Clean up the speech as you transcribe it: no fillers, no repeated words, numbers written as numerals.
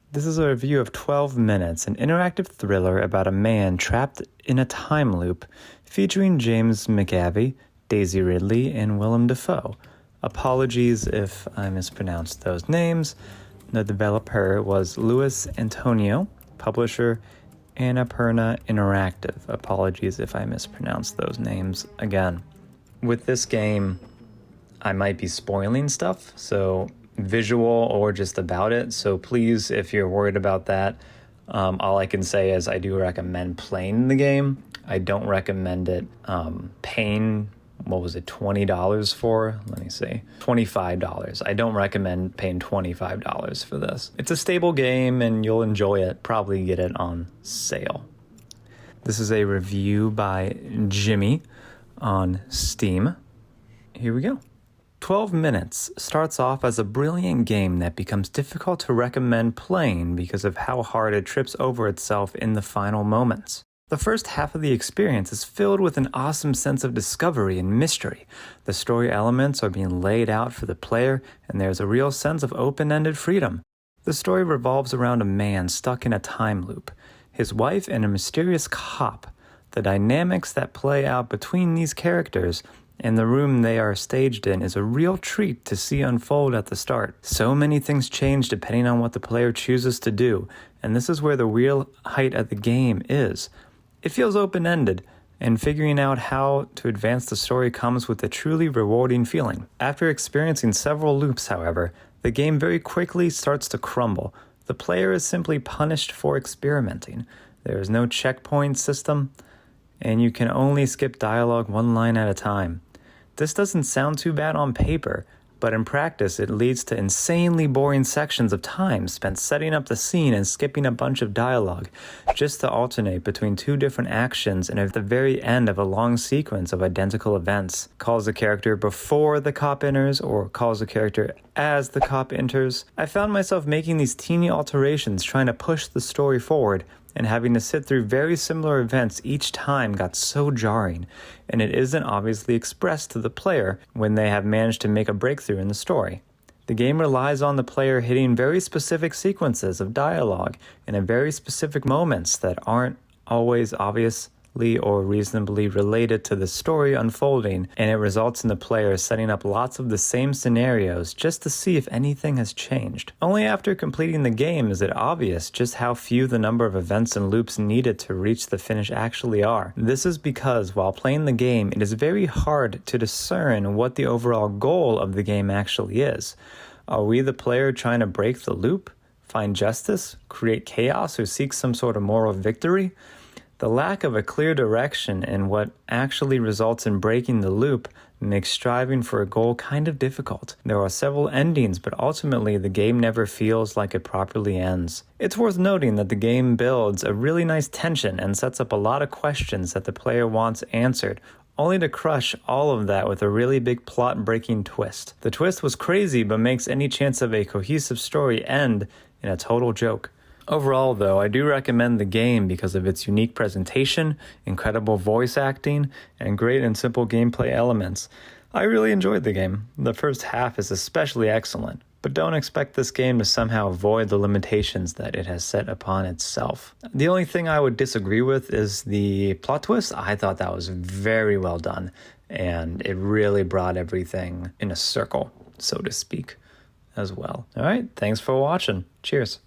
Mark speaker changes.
Speaker 1: This is a review of 12 Minutes, an interactive thriller about a man trapped in a time loop featuring James McAvoy, Daisy Ridley, and Willem Dafoe. Apologies if I mispronounced those names. The developer was Luis Antonio, publisher Annapurna Interactive. Apologies if I mispronounced those names again. With this game, I might be spoiling stuff, so visual or just about it. So please, if you're worried about that, all I can say is I do recommend playing the game. I don't recommend it paying, what was it, $20 for? Let me see, $25. I don't recommend paying $25 for this. It's a stable game and you'll enjoy it. Probably get it on sale. This is a review by Jimmy on Steam. Here we go. 12 Minutes starts off as a brilliant game that becomes difficult to recommend playing because of how hard it trips over itself in the final moments. The first half of the experience is filled with an awesome sense of discovery and mystery. The story elements are being laid out for the player, and there's a real sense of open-ended freedom. The story revolves around a man stuck in a time loop, his wife, and a mysterious cop. The dynamics that play out between these characters and the room they are staged in is a real treat to see unfold at the start. So many things change depending on what the player chooses to do, and this is where the real height of the game is. It feels open-ended, and figuring out how to advance the story comes with a truly rewarding feeling. After experiencing several loops, however, the game very quickly starts to crumble. The player is simply punished for experimenting. There is no checkpoint system, and you can only skip dialogue one line at a time. This doesn't sound too bad on paper, but in practice it leads to insanely boring sections of time spent setting up the scene and skipping a bunch of dialogue, just to alternate between two different actions and at the very end of a long sequence of identical events. Calls the character before the cop enters, or calls the character as the cop enters. I found myself making these teeny alterations trying to push the story forward, and having to sit through very similar events each time got so jarring, and it isn't obviously expressed to the player when they have managed to make a breakthrough in the story. The game relies on the player hitting very specific sequences of dialogue and in very specific moments that aren't always obviously or reasonably related to the story unfolding, and it results in the player setting up lots of the same scenarios just to see if anything has changed. Only after completing the game is it obvious just how few the number of events and loops needed to reach the finish actually are. This is because while playing the game, it is very hard to discern what the overall goal of the game actually is. Are we the player trying to break the loop, find justice, create chaos, or seek some sort of moral victory? The lack of a clear direction in what actually results in breaking the loop makes striving for a goal kind of difficult. There are several endings, but ultimately the game never feels like it properly ends. It's worth noting that the game builds a really nice tension and sets up a lot of questions that the player wants answered, only to crush all of that with a really big plot-breaking twist. The twist was crazy, but makes any chance of a cohesive story end in a total joke. Overall, though, I do recommend the game because of its unique presentation, incredible voice acting, and great and simple gameplay elements. I really enjoyed the game. The first half is especially excellent, but don't expect this game to somehow avoid the limitations that it has set upon itself. The only thing I would disagree with is the plot twist. I thought that was very well done, and it really brought everything in a circle, so to speak, as well. All right, thanks for watching. Cheers.